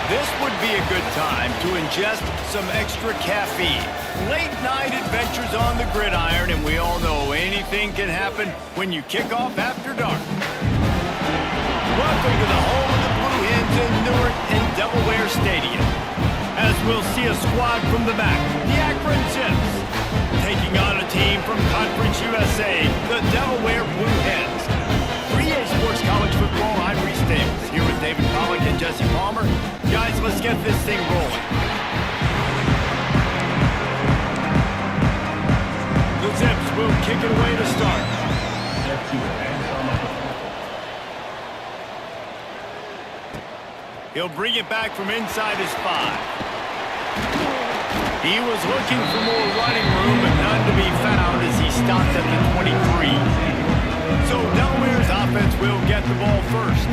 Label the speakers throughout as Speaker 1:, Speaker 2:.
Speaker 1: This would be a good time to ingest some extra caffeine. Late night adventures on the gridiron, and we all know anything can happen when you kick off after dark. Welcome to the home of the Blue Hens in Newark and Delaware Stadium. As we'll see a squad from the back, the Akron Zips, taking on a team from Conference USA, the Delaware Blue Hens. 3A Sports College Football, I'm Reese Davis, here with David Pollack and Jesse Palmer. Guys, let's get this thing rolling. The Zips will kick it away to start. He'll bring it back from inside his 5. He was looking for more running room, but none to be found as he stopped at the 23. So Delaware's offense will get the ball first.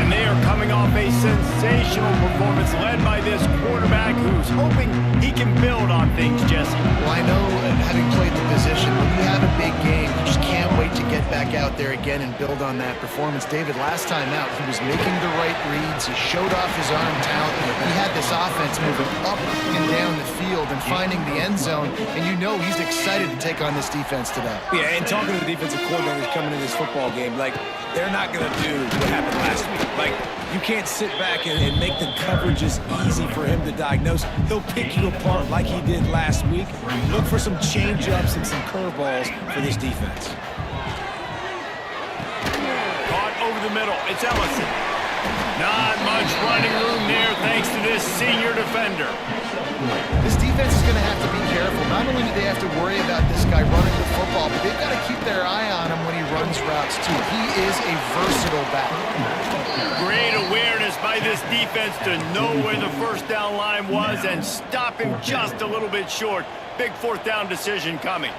Speaker 1: And they are coming off a sensational performance led by this quarterback who's hoping he can build on things, Jesse.
Speaker 2: Well, I know, having played the position, when you have a big game, you just can't wait to get back out there again and build on that performance. David, last time out, he was making the right reads. He showed off his arm talent. He had this offense moving up and down the field and finding the end zone. And you know he's excited to take on this defense today.
Speaker 3: Yeah, and talking to the defensive coordinators coming in this football game, like, they're not going to do what happened last week. Like, you can't sit back and make the coverages easy for him to diagnose. He'll pick you apart like he did last week. Look for some change-ups and some curveballs for this defense.
Speaker 1: Caught over the middle. It's Ellison. Not much running room there thanks to this senior defender.
Speaker 2: This defense is going to have to be careful. Not only do they have to worry about this guy running the football, but they've got to keep their eye on him when he runs routes, too. He is a versatile back.
Speaker 1: Great awareness by this defense to know where the first down line was and stop him just a little bit short. Big fourth down decision coming.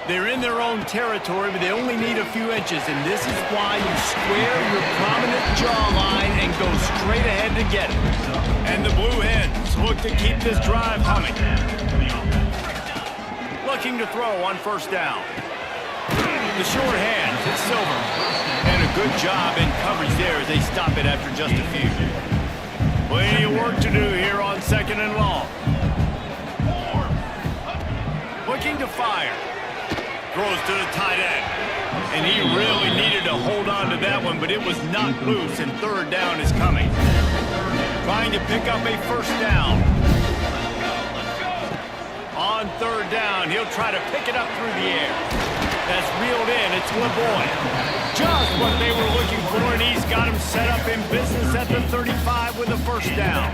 Speaker 1: They're in their own territory, but they only need a few inches, and this is why you square your prominent jawline and go straight ahead to get it. And the Blue Hens look to keep this drive humming. Looking to throw on first down. The short hands, it's Silver. And a good job in coverage there as they stop it after just a few. Plenty of work to do here on second and long. Looking to fire. Throws to the tight end. And he really needed to hold on to that one, but it was not loose, and third down is coming. Trying to pick up a first down. On third down, he'll try to pick it up through the air. That's reeled in. It's LeBoy. Just what they were looking for, and he's got him set up in business at the 35 with a first down.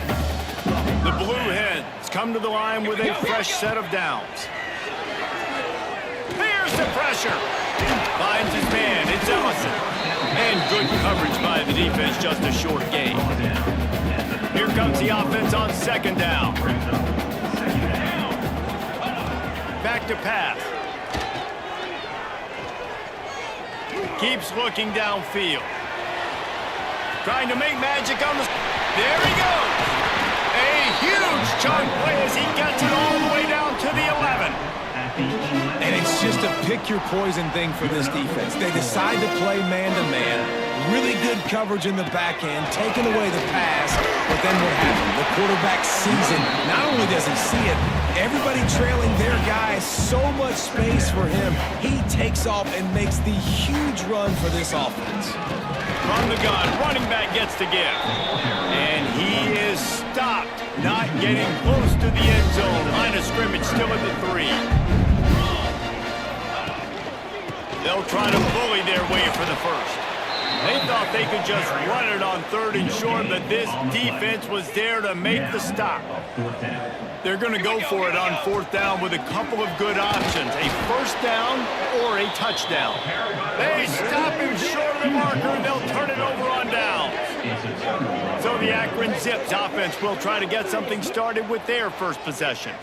Speaker 1: The Blue Hens come to the line with a fresh set of downs. Here's the pressure. Finds his man. It's Ellison. And good coverage by the defense, just a short gain. Here comes the offense on second down. Back to pass. Keeps looking downfield. Trying to make magic on the... There he goes. A huge chunk play as he gets it all the way down to the 11.
Speaker 3: And it's just a pick-your-poison thing for this defense. They decide to play man-to-man. Really good coverage in the back end, taking away the pass, but then what happened? The quarterback sees it. Not only does he see it, everybody trailing their guy, so much space for him. He takes off and makes the huge run for this offense.
Speaker 1: From the gun, running back gets to give. And he is stopped, not getting close to the end zone. Line of scrimmage still at the 3. They'll try to bully their way for the first. They thought they could just run it on 3rd and short, but this defense was there to make the stop. They're going to go for it on 4th down with a couple of good options, a first down or a touchdown. They stop him short of the marker, and they'll turn it over on downs. So the Akron Zips offense will try to get something started with their first possession.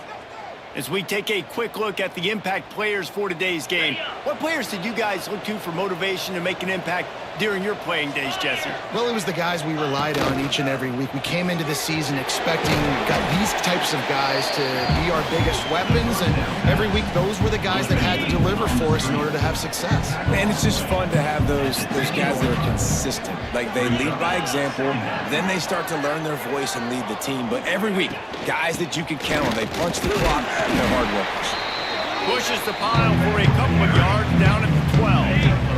Speaker 1: As we take a quick look at the impact players for today's game, what players did you guys look to for motivation to make an impact during your playing days, Jesse?
Speaker 2: Well, it was the guys we relied on each and every week. We came into the season expecting these types of guys to be our biggest weapons, and every week those were the guys that had to deliver for us in order to have success.
Speaker 3: Man, it's just fun to have those guys that are consistent. Like, they lead by example, then they start to learn their voice and lead the team. But every week, guys that you can count on, they punch the clock, and they're hard workers.
Speaker 1: Pushes the pile for a couple of yards down at the 12.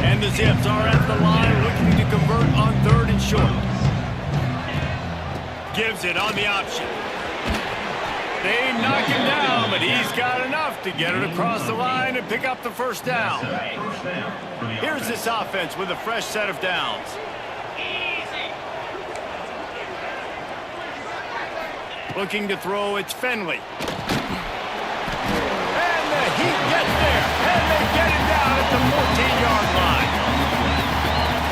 Speaker 1: And the Zips are at the line looking to convert on 3rd and short. Gives it on the option. They knock him down, but he's got enough to get it across the line and pick up the first down. Here's this offense with a fresh set of downs. Looking to throw, it's Finley. And the Heat gets there, and they get him down at the 14-yard line.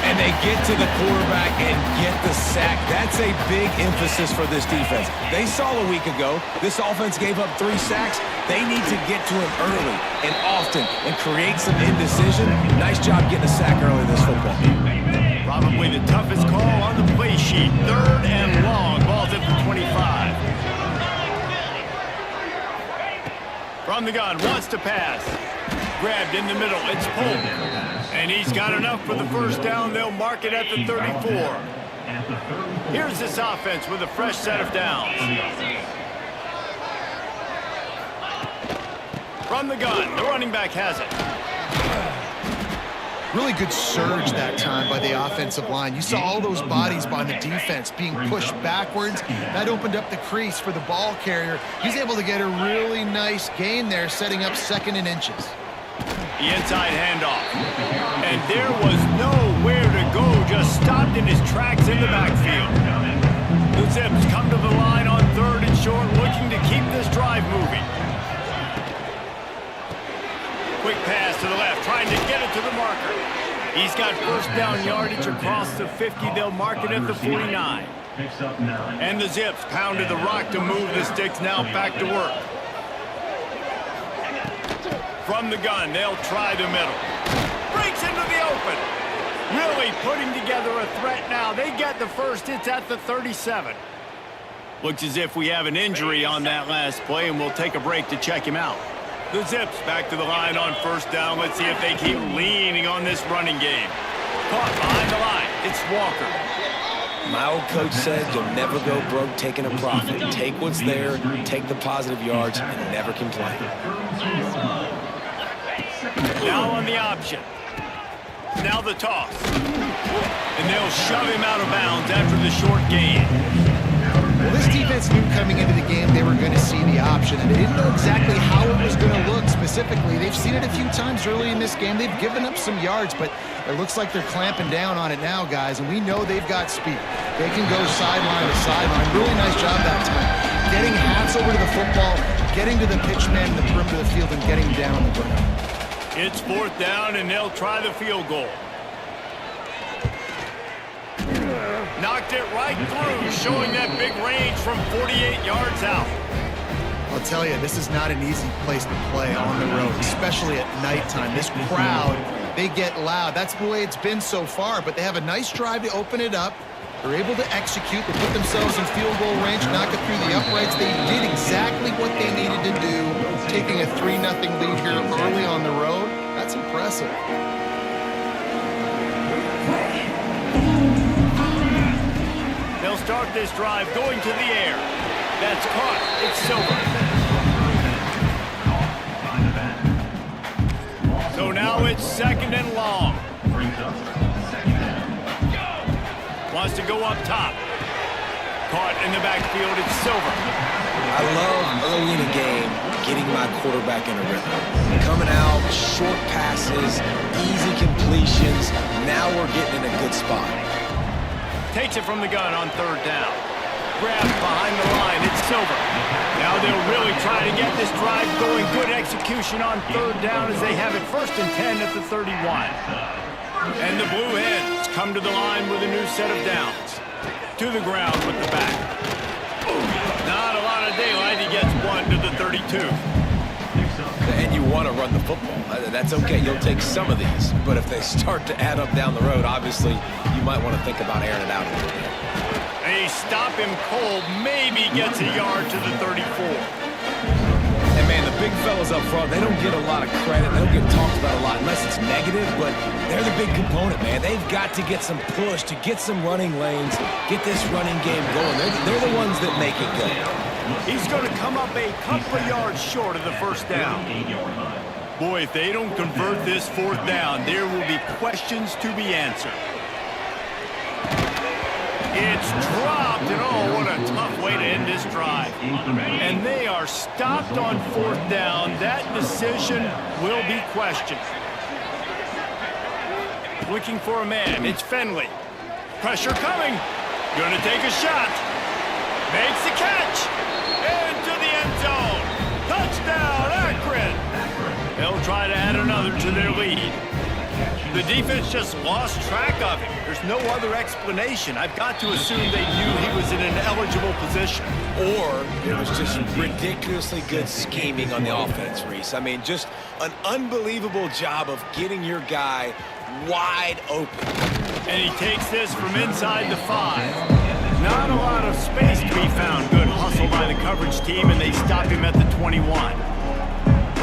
Speaker 3: And they get to the quarterback and get the sack. That's a big emphasis for this defense. They saw a week ago, this offense gave up 3 sacks. They need to get to him early and often and create some indecision. Nice job getting a sack early this football game.
Speaker 1: Probably the toughest call on the play sheet. 3rd and long. Ball's at the 25. From the gun, wants to pass. Grabbed in the middle, it's Polk. And he's got enough for the first down. They'll mark it at the 34. Here's this offense with a fresh set of downs. From the gun, the running back has it.
Speaker 2: Really good surge that time by the offensive line. You saw all those bodies by the defense being pushed backwards. That opened up the crease for the ball carrier. He's able to get a really nice gain there, setting up 2nd and inches.
Speaker 1: The inside handoff. And there was nowhere to go, just stopped in his tracks in the backfield. The Zips come to the line on 3rd and short, looking to keep this drive moving. Quick pass to the left, trying to get it to the marker. He's got first down yardage across the 50. They'll mark it at the 49. And the Zips pounded the rock to move the sticks, now back to work. From the gun, they'll try the middle. Breaks into the open. Really putting together a threat now. They get the first. It's at the 37. Looks as if we have an injury on that last play, and we'll take a break to check him out. The Zips back to the line on first down. Let's see if they keep leaning on this running game. Caught behind the line. It's Walker.
Speaker 3: My old coach said you'll never go broke taking a profit. Take what's there, take the positive yards, and never complain.
Speaker 1: Now on the option. Now the toss. And they'll shove him out of bounds after the short gain.
Speaker 2: Well, this defense knew coming into the game they were going to see the option, and they didn't know exactly how it was going to look specifically. They've seen it a few times early in this game. They've given up some yards, but it looks like they're clamping down on it now, guys, and we know they've got speed. They can go sideline to sideline. Really nice job that time. Getting hats over to the football, getting to the pitchman in the perimeter of the field, and getting down on the ground.
Speaker 1: It's 4th down, and they'll try the field goal. Knocked it right through, showing that big range from 48 yards out.
Speaker 2: I'll tell you, this is not an easy place to play on the road, especially at nighttime. This crowd, they get loud. That's the way it's been so far, but they have a nice drive to open it up. They're able to execute. They put themselves in field goal range, knock it through the uprights. They did exactly what they needed to do, taking a 3-0 lead here early on the road. That's impressive.
Speaker 1: start this drive going to the air. That's caught. It's Silver. So now it's 2nd and long. Wants to go up top. Caught in the backfield. It's Silver.
Speaker 3: I love early in a game getting my quarterback in a rhythm. Coming out, short passes, easy completions. Now we're getting in a good spot.
Speaker 1: Takes it from the gun on 3rd down. Grabs behind the line. It's Silver. Now they'll really try to get this drive going. Good execution on 3rd down as they have it 1st and 10 at the 31. And the Blue Hens come to the line with a new set of downs. To the ground with the back. Not a lot of daylight. He gets 1 to the 32.
Speaker 3: And you want to run the football. That's okay. You'll take some of these. But if they start to add up down the road, obviously, you might want to think about airing it out a little bit.
Speaker 1: They stop him cold. Maybe gets a yard to the 34.
Speaker 3: And, man, the big fellas up front, they don't get a lot of credit. They don't get talked about a lot unless it's negative, but they're the big component, man. They've got to get some push, to get some running lanes, get this running game going. They're the ones that make it go.
Speaker 1: He's going to come up a couple of yards short of the 1st down. Boy, if they don't convert this 4th down, there will be questions to be answered. It's dropped, and oh, what a tough way to end this drive. And they are stopped on 4th down. That decision will be questioned. Looking for a man. It's Finley. Pressure coming. Going to take a shot. Makes the catch. Into the end zone. Touchdown, Akron. They'll try to add another to their lead. The defense just lost track of him. There's no other explanation. I've got to assume they knew he was in an eligible position.
Speaker 3: Or it was just ridiculously good scheming on the offense, Reese. I mean, just an unbelievable job of getting your guy wide open.
Speaker 1: And he takes this from inside the 5. Not a lot of space to be found. Good hustle by the coverage team, and they stop him at the 21.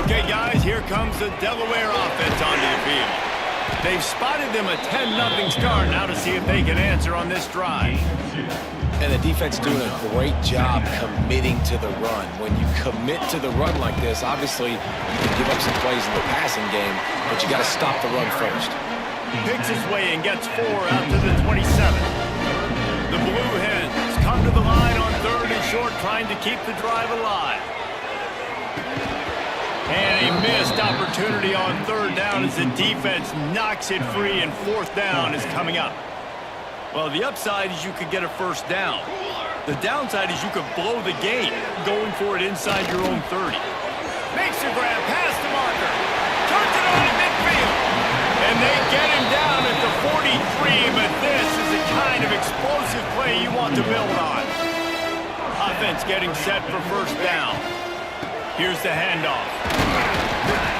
Speaker 1: Okay, guys, here comes the Delaware offense onto the field. They've spotted them a 10-0 start. Now to see if they can answer on this drive.
Speaker 3: And the defense doing a great job committing to the run. When you commit to the run like this, obviously you can give up some plays in the passing game, but you got to stop the run first.
Speaker 1: Picks his way and gets 4 out to the 27. The Blue Hens come to the line on 3rd and short, trying to keep the drive alive. And a missed opportunity on 3rd down as the defense knocks it free, and 4th down is coming up. Well, the upside is you could get a 1st down. The downside is you could blow the game going for it inside your own 30. Makes a grab past the marker. Turns it on in midfield. And they get him down at the 43, but this is the kind of explosive play you want to build on. Offense getting set for 1st down. Here's the handoff.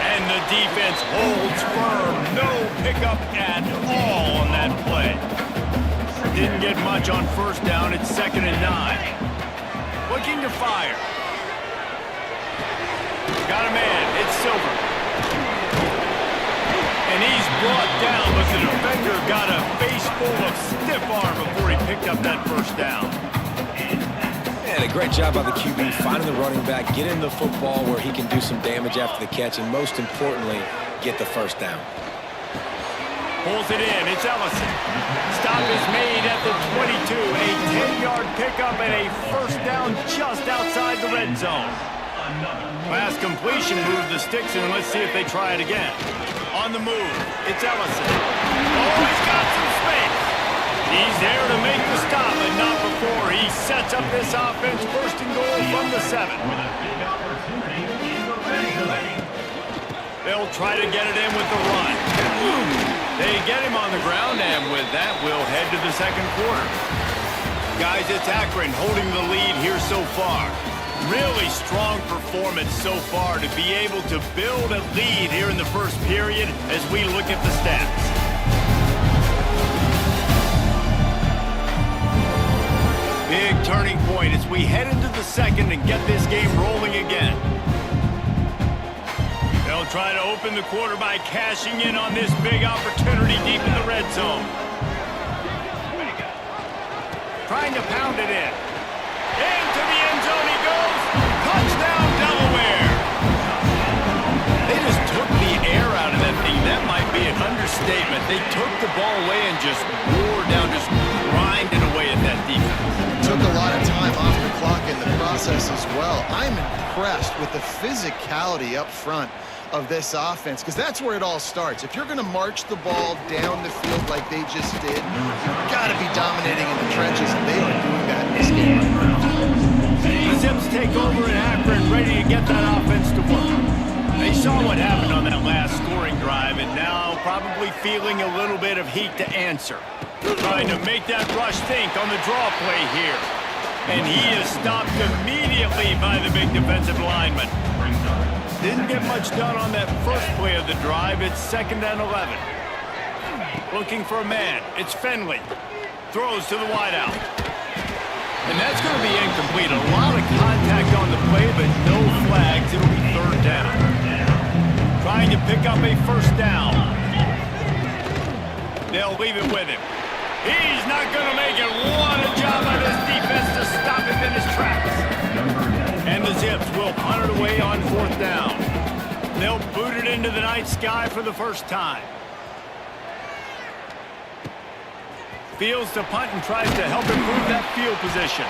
Speaker 1: And the defense holds firm. No pickup at all on that play. Didn't get much on 1st down. It's 2nd and 9. Looking to fire. Got a man. It's Silver. And he's brought down, but the defender got a face full of stiff arm before he picked up that 1st down.
Speaker 3: And a great job by the QB finding the running back, getting the football where he can do some damage after the catch, and most importantly, get the 1st down.
Speaker 1: Pulls it in. It's Ellison. Stop is made at the 22. A 10-yard pickup and a 1st down just outside the red zone. Pass completion moves the sticks, and let's see if they try it again. On the move, it's Ellison. Oh, he's got some space. He's there to make the stop, but not before he sets up this offense. 1st and goal from the 7. They'll try to get it in with the run. They get him on the ground, and with that, we'll head to the 2nd quarter. Guys, it's Akron holding the lead here so far. Really strong performance so far to be able to build a lead here in the 1st period as we look at the stats. Big turning point as we head into the 2nd and get this game rolling again. They'll try to open the quarter by cashing in on this big opportunity deep in the red zone. trying to pound it in. Into the end zone he goes. Touchdown, Delaware. They just took the air out of that thing. That might be an understatement. They took the ball away and just wore down, just grinded away at that defense.
Speaker 2: Took a lot of time off the clock in the process as well. I'm impressed with the physicality up front of this offense, because that's where it all starts. If you're going to march the ball down the field like they just did, you've got to be dominating in the trenches, and they are doing that in this game right now.
Speaker 1: The Zips take over in Akron, ready to get that offense to work. They saw what happened on that last scoring drive, and now probably feeling a little bit of heat to answer. Trying to make that rush think on the draw play here. And he is stopped immediately by the big defensive lineman. Didn't get much done on that first play of the drive. It's 2nd and 11. Looking for a man. It's Finley. Throws to the wideout. And that's going to be incomplete. A lot of contact on the play, but no flags. It'll be 3rd down. Trying to pick up a 1st down. They'll leave it with him. He's not going to make it. What a job by this defense to stop him in his tracks. And the Zips will punt it away on 4th down. They'll boot it into the night sky for the first time. Fields to punt and tries to help improve that field position.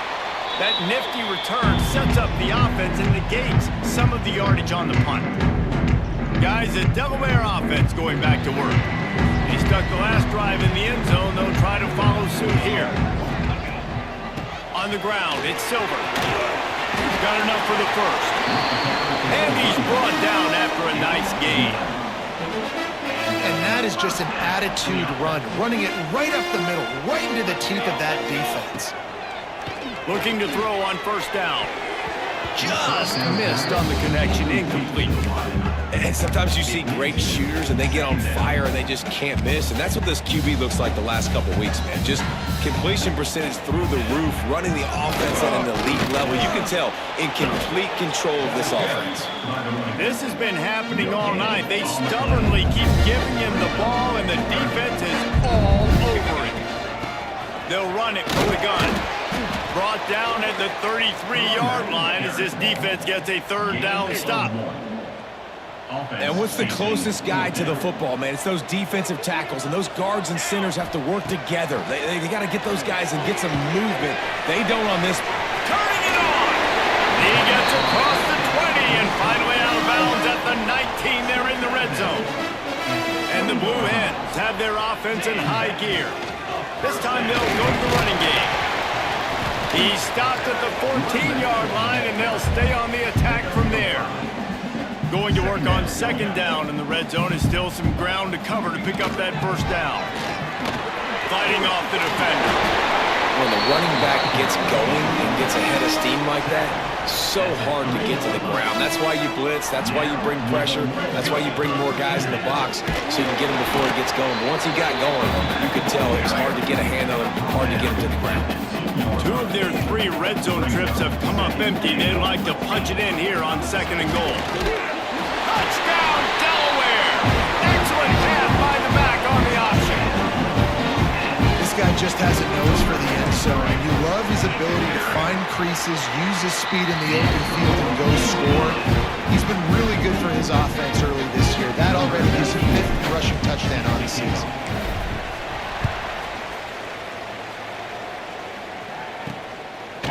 Speaker 1: That nifty return sets up the offense and negates some of the yardage on the punt. Guys, the Delaware offense going back to work. He stuck the last drive in the end zone. They'll try to follow suit here. On the ground, it's Silver. He's got enough for the 1st. And he's brought down after a nice gain.
Speaker 2: And that is just an attitude run, running it right up the middle, right into the teeth of that defense.
Speaker 1: Looking to throw on 1st down. Just missed on the connection, incomplete.
Speaker 3: And sometimes you see great shooters and they get on fire and they just can't miss. And that's what this QB looks like the last couple weeks, man. Just completion percentage through the roof, running the offense at an elite level. You can tell in complete control of this offense.
Speaker 1: This has been happening all night. They stubbornly keep giving him the ball and the defense is all over it. They'll run it for the gun. Brought down at the 33-yard line as this defense gets a 3rd down stop.
Speaker 3: And what's the closest guy to the football, man? It's those defensive tackles, and those guards and centers have to work together. They got to get those guys and get some movement. They don't on this.
Speaker 1: Turning it on! He gets across the 20 and finally out of bounds at the 19. They're in the red zone. And the Blue Hens have their offense in high gear. This time they'll go to the running game. He stopped at the 14-yard line, and they'll stay on the attack from there. Going to work on 2nd down, and the red zone is still some ground to cover to pick up that 1st down. Fighting off the defender.
Speaker 3: When the running back gets going and gets ahead of steam like that, so hard to get to the ground. That's why you blitz. That's why you bring pressure. That's why you bring more guys in the box so you can get him before he gets going. But once he got going, you could tell it was hard to get a hand on him, hard to get him to the ground.
Speaker 1: 2 of their 3 red zone trips have come up empty. They'd like to punch it in here on 2nd and goal. Touchdown, Delaware! Excellent pass by the back on the option.
Speaker 2: This guy just has a nose for the end zone, and you love his ability to find creases, use his speed in the open field, and go score. He's been really good for his offense early this year. That already is his 5th rushing touchdown on the season.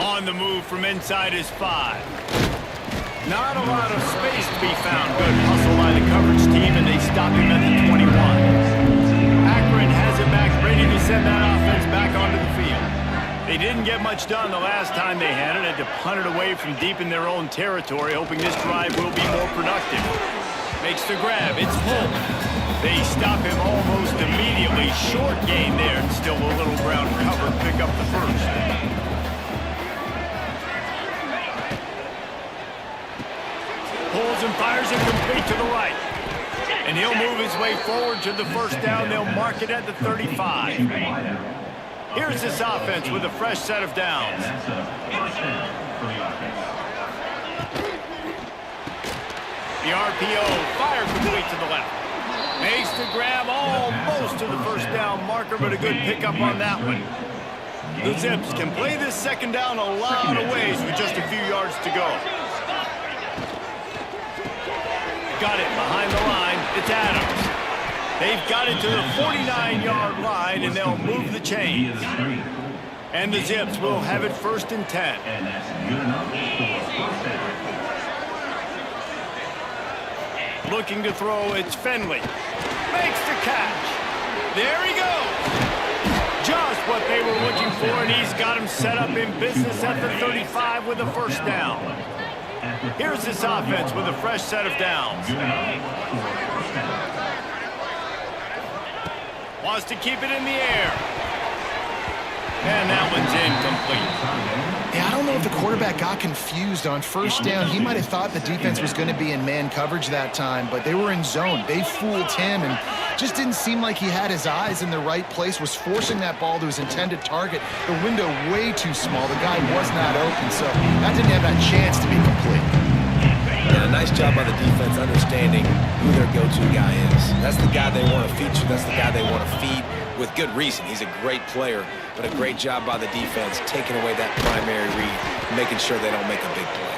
Speaker 1: On the move from inside his 5. Not a lot of space to be found. Good hustle by the coverage team, and they stop him at the 21. Akron has it back, ready to send that offense back onto the field. They didn't get much done the last time they had it. Had to punt it away from deep in their own territory, hoping this drive will be more productive. Makes the grab. It's full. They stop him almost immediately. Short gain there, and still a little ground cover. Pick up the 1st. Pulls and fires it complete to the right. And he'll move his way forward to the 1st down. They'll mark it at the 35. Here's this offense with a fresh set of downs. The RPO, fire complete to the left. Makes the grab almost to the 1st down marker, but a good pickup on that one. The Zips can play this second down a lot of ways with just a few yards to go. Got it behind the line. It's Adams. They've got it to the 49-yard line, and they'll move the chains. And the Zips will have it 1st and 10.
Speaker 4: And that's good enough for first down.
Speaker 1: Looking to throw, it's Finley. Makes the catch. There he goes. Just what they were looking for, and he's got him set up in business at the 35 with a 1st down. Here's this offense with a fresh set of downs. Wants to keep it in the air. And that one's incomplete.
Speaker 2: Yeah, I don't know if the quarterback got confused on 1st down. He might have thought the defense was going to be in man coverage that time, but they were in zone. They fooled him and just didn't seem like he had his eyes in the right place, was forcing that ball to his intended target. The window way too small. The guy was not open, so that didn't have that chance to be complete.
Speaker 3: Yeah, nice job by the defense understanding who their go-to guy is. That's the guy they want to feature. That's the guy they want to feed with good reason. He's a great player, but a great job by the defense taking away that primary read, making sure they don't make a big play.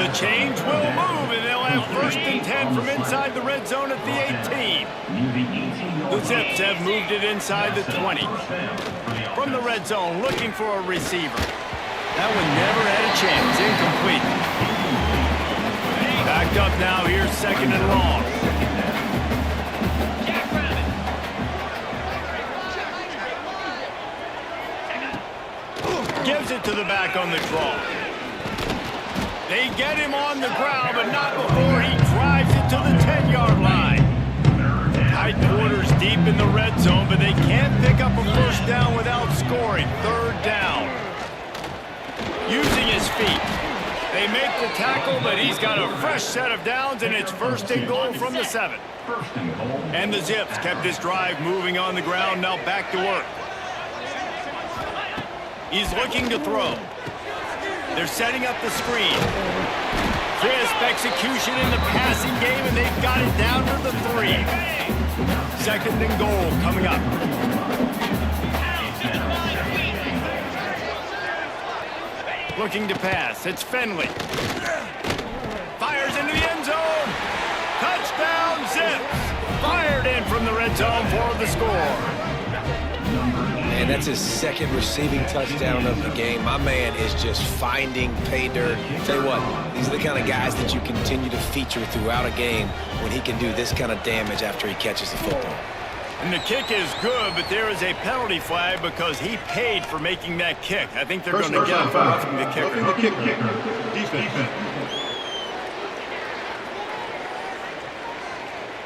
Speaker 1: The change will move, and they'll have 1st and 10 from inside the red zone at the 18. The Zips have moved it inside the 20. From the red zone, looking for a receiver. That one never had a chance. Incomplete. Backed up now. Here's 2nd and long. Gives it to the back on the draw. They get him on the ground, but not before he drives it to the 10-yard line. Tight quarters deep in the red zone, but they can't pick up a 1st down without scoring. 3rd down. Using his feet. They make the tackle, but he's got a fresh set of downs, and it's 1st and goal from the 7. And the Zips kept this drive moving on the ground, now back to work. He's looking to throw. They're setting up the screen. Crisp execution in the passing game, and they've got it down to the 3. 2nd and goal coming up. Looking to pass. It's Finley. Fires into the end zone. Touchdown, Zips. Fired in from the red zone for the score.
Speaker 3: And that's his 2nd receiving touchdown of the game. My man is just finding pay dirt. Tell you what, these are the kind of guys that you continue to feature throughout a game when he can do this kind of damage after he catches the football.
Speaker 1: And the kick is good, but there is a penalty flag because he paid for making that kick. I think they're going to get him for roughing the kicker. Defense.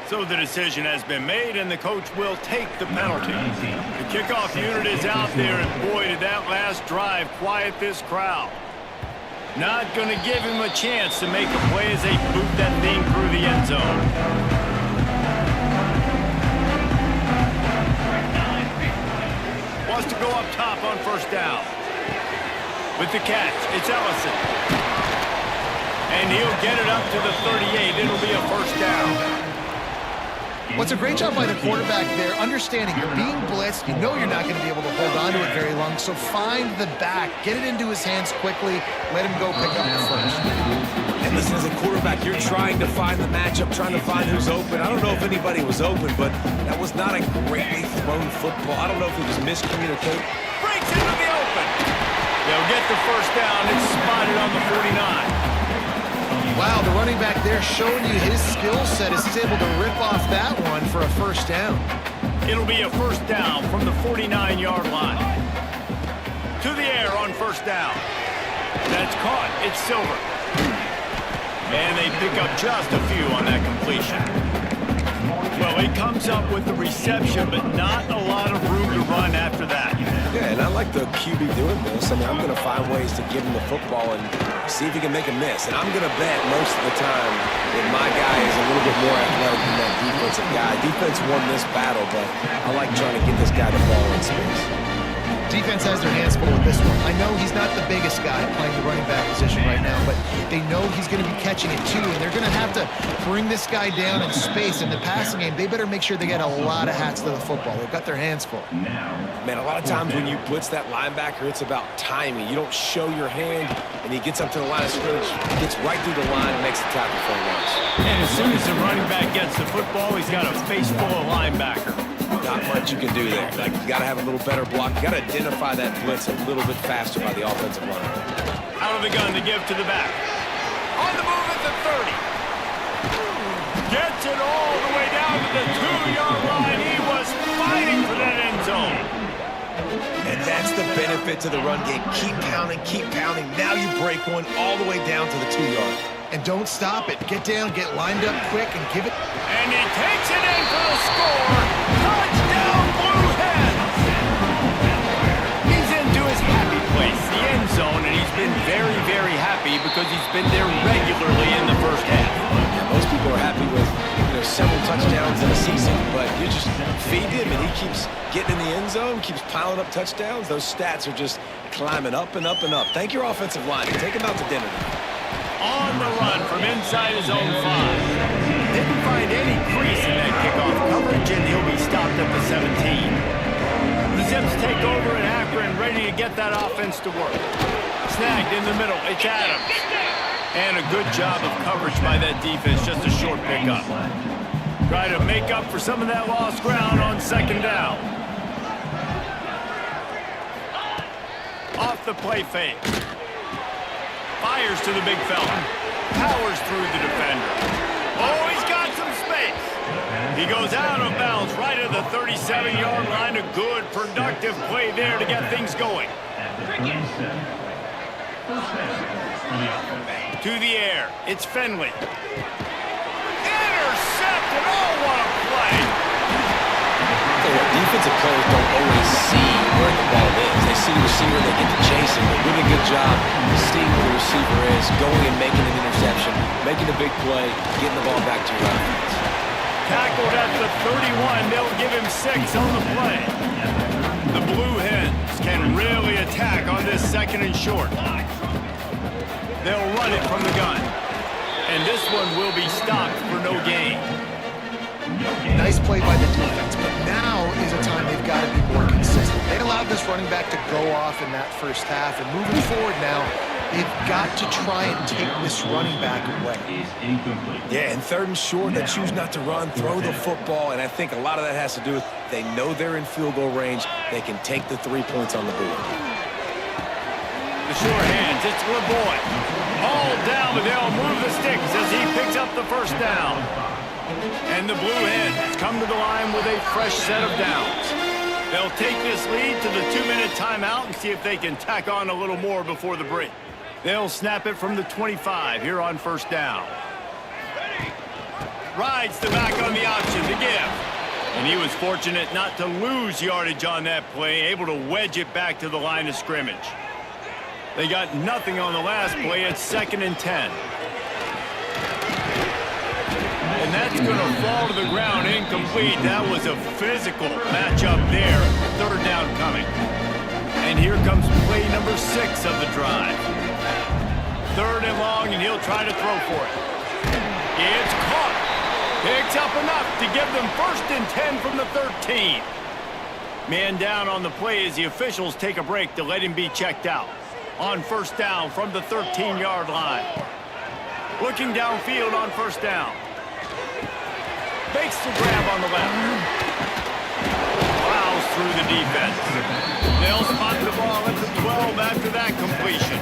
Speaker 1: So the decision has been made, and the coach will take the penalty. The kickoff unit is out there, and boy, did that last drive quiet this crowd. Not going to give him a chance to make a play as they boot that thing through the end zone. Wants to go up top on 1st down. With the catch, it's Ellison. And he'll get it up to the 38. It'll be a 1st down.
Speaker 2: Well, it's a great job by the quarterback there, understanding you're being blitzed. You know you're not going to be able to hold on to it very long, so find the back. Get it into his hands quickly. Let him go pick up the 1st.
Speaker 3: And listen, as a quarterback, you're trying to find the matchup, trying to find who's open. I don't know if anybody was open, but that was not a greatly thrown football. I don't know if it was miscommunicated.
Speaker 1: Breaks into the open. They'll get the 1st down. It's spotted on the 49.
Speaker 2: Wow, the running back there showing you his skill set as he's able to rip off that one for a 1st down.
Speaker 1: It'll be a 1st down from the 49-yard line. To the air on 1st down. That's caught. It's Silver. And they pick up just a few on that completion. Well, he comes up with the reception, but not a lot of room to run after that.
Speaker 3: Yeah, and I like the QB doing this. I mean, I'm going to find ways to give him the football and see if he can make a miss. And I'm going to bet most of the time that my guy is a little bit more athletic than that defensive guy. Defense won this battle, but I like trying to get this guy the ball in space.
Speaker 2: Defense has their hands full with this one. I know he's not the biggest guy playing the running back position right now, but they know he's going to be catching it too, and they're going to have to bring this guy down in space. In the passing game, they better make sure they get a lot of hats to the football. They've got their hands full.
Speaker 3: Man, a lot of times when you blitz that linebacker, it's about timing. You don't show your hand, and he gets up to the line of scrimmage, gets right through the line, and makes the tackle for a loss.
Speaker 1: And as soon as the running back gets the football, he's got a face full of linebacker.
Speaker 3: Not much you can do there. Like, you got to have a little better block. You got to identify that blitz a little bit faster by the offensive line.
Speaker 1: Out of the gun to give to the back. On the move at the 30. Gets it all the way down to the 2-yard line. He was fighting for that end zone.
Speaker 3: And that's the benefit to the run game. Keep pounding, keep pounding. Now you break one all the way down to the 2-yard.
Speaker 2: And don't stop it. Get down, get lined up quick, and give it.
Speaker 1: And he takes it in for the score. Touchdown, Blue Hens! He's into his happy place, the end zone, and he's been very, very happy because he's been there regularly in the first half.
Speaker 3: Yeah, most people are happy with several touchdowns in a season, but you just feed him, and he keeps getting in the end zone, keeps piling up touchdowns. Those stats are just climbing up and up and up. Thank your offensive line. Take him out to dinner.
Speaker 1: On the run from inside his own 5. Didn't find any crease in that kickoff coverage, and he'll be stopped at the 17. The Zips take over at Akron, ready to get that offense to work. Snagged in the middle, it's Adams. And a good job of coverage by that defense, just a short pickup. Try to make up for some of that lost ground on second down. Off the play fake. Fires to the big fella. Powers through the defender. Oh, he's got some space. He goes out of bounds right at the 37-yard line. A good, productive play there to get things going. To the air. It's Finley. Intercepted. Oh, what a play.
Speaker 3: Defensive players don't always see where the ball is. They see the receiver, they get to chase him. They do a good job seeing where the receiver is, going and making an interception, making a big play, getting the ball back to your offense.
Speaker 1: Tackled at the 31. They'll give him 6 on the play. The Blue Hens can really attack on this second and short. They'll run it from the gun. And this one will be stopped for no gain.
Speaker 2: Nice play by the defense, but now is a time they've got to be more consistent. They allowed this running back to go off in that first half, and moving forward now, they've got to try and take this running back away.
Speaker 3: Yeah, and third and short, they choose not to run, throw the football, and I think a lot of that has to do with they know they're in field goal range. They can take the 3 points on the board.
Speaker 1: The sure hands, it's LeBoy. All down, but they'll move the sticks as he picks up the first down. And the Blue Hens come to the line with a fresh set of downs. They'll take this lead to the 2-minute timeout and see if they can tack on a little more before the break. They'll snap it from the 25 here on first down. Rides the back on the option to give. And he was fortunate not to lose yardage on that play, able to wedge it back to the line of scrimmage. They got nothing on the last play. It's 2nd and 10. And that's going to fall to the ground incomplete. That was a physical matchup there. 3rd down coming. And here comes play number 6 of the drive. 3rd and long, and he'll try to throw for it. It's caught. Picks up enough to give them 1st and 10 from the 13. Man down on the play as the officials take a break to let him be checked out. On first down from the 13-yard line. Looking downfield on first down. Fakes the grab on the left. Plows through the defense. They'll spot the ball at the 12 after that completion.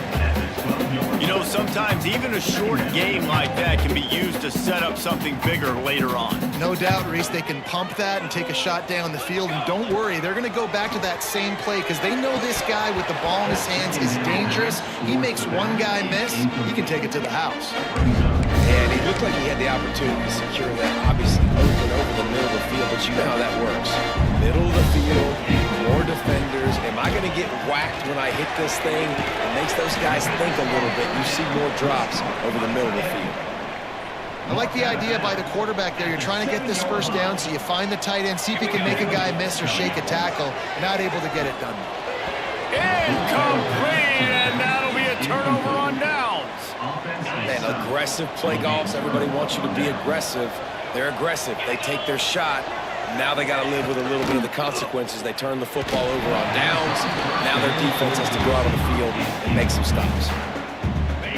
Speaker 1: You know, sometimes even a short game like that can be used to set up something bigger later on.
Speaker 2: No doubt, Reese, they can pump that and take a shot down the field. And don't worry, they're going to go back to that same play because they know this guy with the ball in his hands is dangerous. He makes one guy miss, he can take it to the house.
Speaker 3: And he looked like he had the opportunity to secure that, obviously open over the middle of the field, but you know how that works. Middle of the field, more defenders. Am I going to get whacked when I hit this thing? It makes those guys think a little bit. You see more drops over the middle of the field.
Speaker 2: I like the idea by the quarterback there. You're trying to get this first down, so you find the tight end, see if he can make a guy miss or shake a tackle. Not able to get it done.
Speaker 1: Incomplete, and that'll be a turnover on downs.
Speaker 3: Man, aggressive play calls. Everybody wants you to be aggressive. They're aggressive. They take their shot. Now they got to live with a little bit of the consequences. They turn the football over on downs. Now their defense has to go out on the field and make some stops.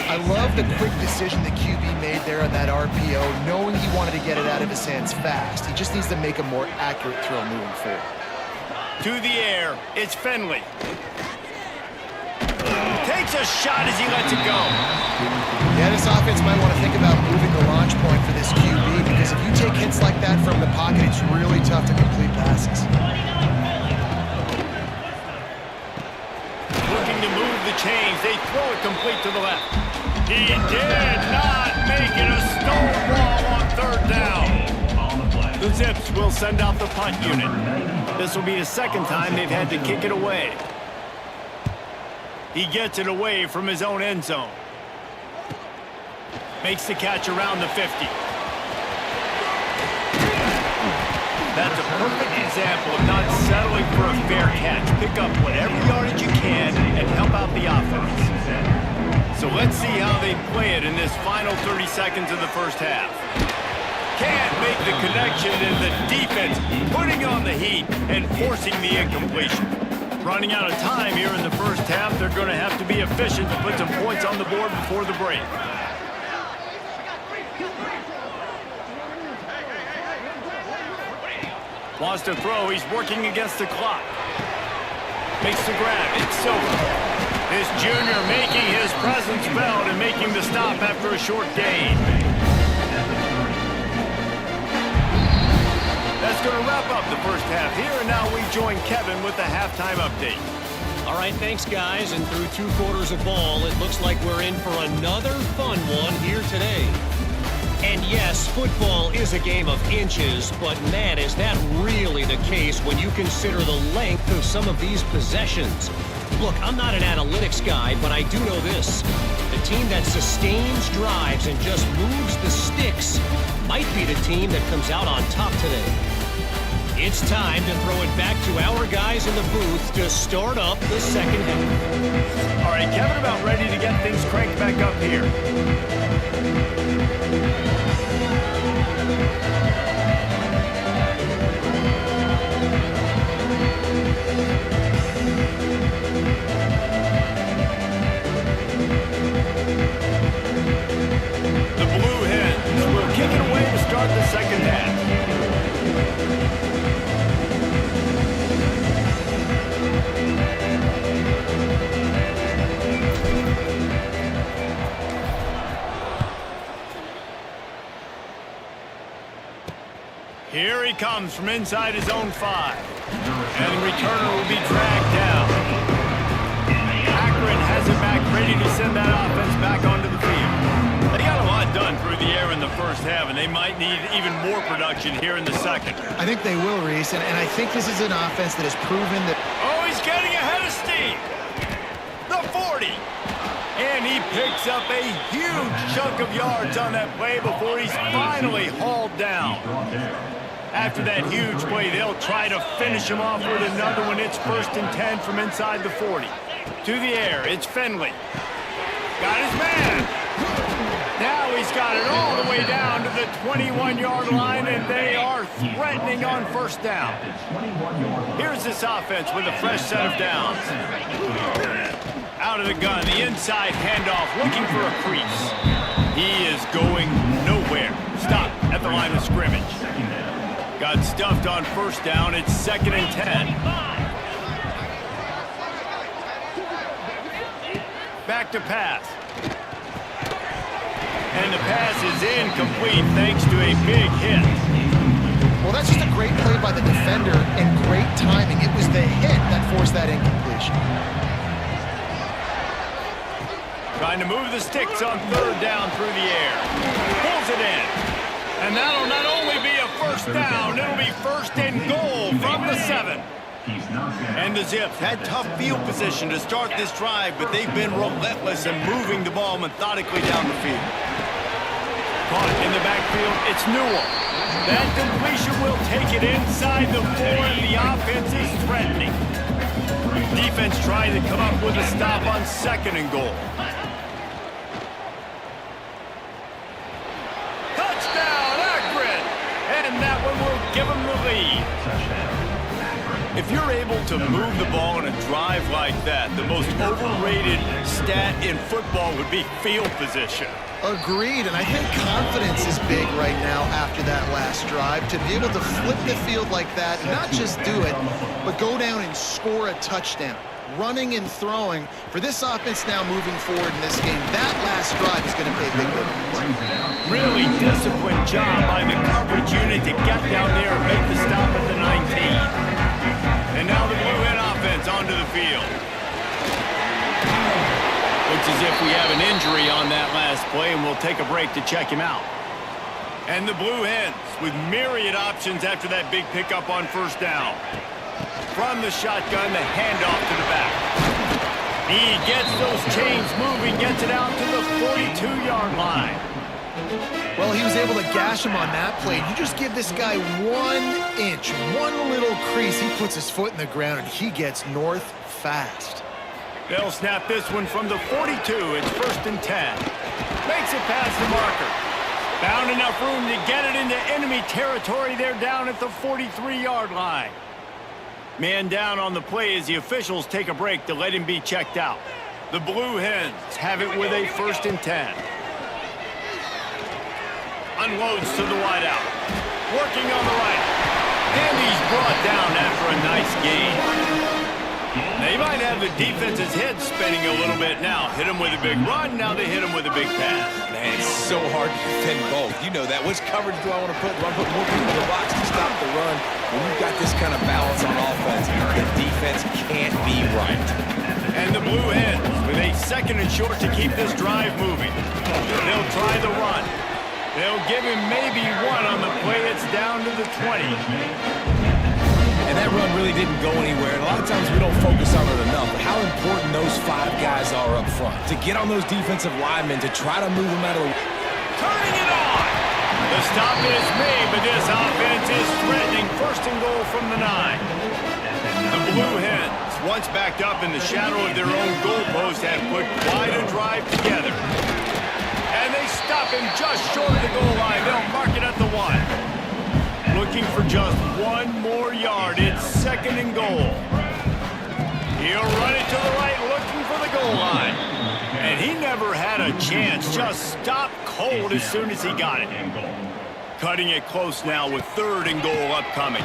Speaker 2: I love the quick decision the QB made there on that RPO, knowing he wanted to get it out of his hands fast. He just needs to make a more accurate throw moving forward.
Speaker 1: To the air, it's Finley. Takes a shot as he lets it go.
Speaker 2: Yeah, this offense might want to think about moving the launch point for this QB, because if you take hits like that from the pocket, it's really tough to complete passes.
Speaker 1: Looking to move the chains. They throw it complete to the left. He did not make it. A stonewall on third down. The Zips will send out the punt unit. This will be the second time they've had to kick it away. He gets it away from his own end zone. Makes the catch around the 50. That's a perfect example of not settling for a fair catch. Pick up whatever yardage you can and help out the offense. So let's see how they play it in this final 30 seconds of the first half. Can't make the connection, and the defense putting on the heat and forcing the incompletion. Running out of time here in the first half. They're going to have to be efficient to put some points on the board before the break. Lost a throw. He's working against the clock. Makes the grab. It's over. This junior making his presence felt and making the stop after a short gain. That's going to wrap up the first half here, and now we join Kevin with the halftime update.
Speaker 5: All right, thanks, guys. And through 2 quarters of ball, it looks like we're in for another fun one here today. And yes, football is a game of inches, but man, is that really the case when you consider the length of some of these possessions. Look, I'm not an analytics guy, but I do know this. The team that sustains drives and just moves the sticks might be the team that comes out on top today. It's time to throw it back to our guys in the booth to start up the second half.
Speaker 1: All right, Kevin, about ready to get things cranked back up here. The Blue Hens will kick it away to start the second half. Here he comes from inside his own 5. And the returner will be dragged down. Akron has it back, ready to send that offense back onto the field. They got a lot done through the air in the first half, and they might need even more production here in the second.
Speaker 2: I think they will, Reese, and I think this is an offense that has proven that...
Speaker 1: Oh, he's getting ahead of steam. The 40. And he picks up a huge chunk of yards on that play before he's finally hauled down. After that huge play, they'll try to finish him off with another one. It's 1st and 10 from inside the 40. To the air, it's Finley. Got his man. Now he's got it all the way down to the 21-yard line, and they are threatening on first down. Here's this offense with a fresh set of downs. Out of the gun, the inside handoff, looking for a crease. He is going nowhere. Stop at the line of scrimmage. Got stuffed on first down. It's 2nd and 10. Back to pass. And the pass is incomplete thanks to a big hit.
Speaker 2: Well, that's just a great play by the defender and great timing. It was the hit that forced that incompletion.
Speaker 1: Trying to move the sticks on third down through the air. Pulls it in. And that'll not only be a first down, it'll be 1st and goal from the 7. And the Zips had tough field position to start this drive, but they've been relentless in moving the ball methodically down the field. Caught in the backfield, it's Newell. That completion will take it inside the 4, and the offense is threatening. Defense trying to come up with a stop on 2nd and goal. Touchdown, Akron! And that one will give them the lead. If you're able to move the ball in a drive like that, the most overrated stat in football would be field position.
Speaker 2: Agreed, and I think confidence is big right now after that last drive. To be able to flip the field like that, and not just do it, but go down and score a touchdown. Running and throwing for this offense now moving forward in this game. That last drive is going to pay big dividends.
Speaker 1: Really disciplined job by the coverage unit to get down there and make the stop at the 19. And now the Blue Hen offense onto the field. Looks as if we have an injury on that last play, and we'll take a break to check him out. And the Blue Hens with myriad options after that big pickup on 1st down. From the shotgun, the handoff to the back. He gets those chains moving, gets it out to the 42-yard line.
Speaker 2: Well, he was able to gash him on that play. You just give this guy 1 inch, one little crease, he puts his foot in the ground, and he gets north fast.
Speaker 1: They'll snap this one from the 42. It's 1st and 10. Makes it past the marker. Found enough room to get it into enemy territory. They're down at the 43-yard line. Man down on the play as the officials take a break to let him be checked out. The Blue Hens have it with a 1st and 10. Unloads to the wideout. Working on the right. And he's brought down after a nice gain. They might have the defense's head spinning a little bit now. Hit him with a big run, now they hit him with a big pass.
Speaker 3: Man, it's so hard to defend both. You know that. Which coverage do I want to put? Do I put more people in the box to stop the run? When you've got this kind of balance on offense, the defense can't be right.
Speaker 1: And the Blue Hens with a 2nd and short to keep this drive moving. They'll try the run. They'll give him maybe 1 on the play. It's down to the 20.
Speaker 3: And that run really didn't go anywhere. And a lot of times we don't focus on it enough. But how important those 5 guys are up front. To get on those defensive linemen, to try to move them out of the way.
Speaker 1: Turning it on. The stop is made, but this offense is threatening 1st and goal from the 9. The Blue Hens, once backed up in the shadow of their own goalpost, have put quite a drive together. And they stop him just short of the goal line. They'll mark it at the 1. Looking for just 1 more yard. It's 2nd and goal. He'll run it to the right, looking for the goal line. And he never had a chance. Just stopped cold as soon as he got it. Cutting it close now with 3rd and goal upcoming.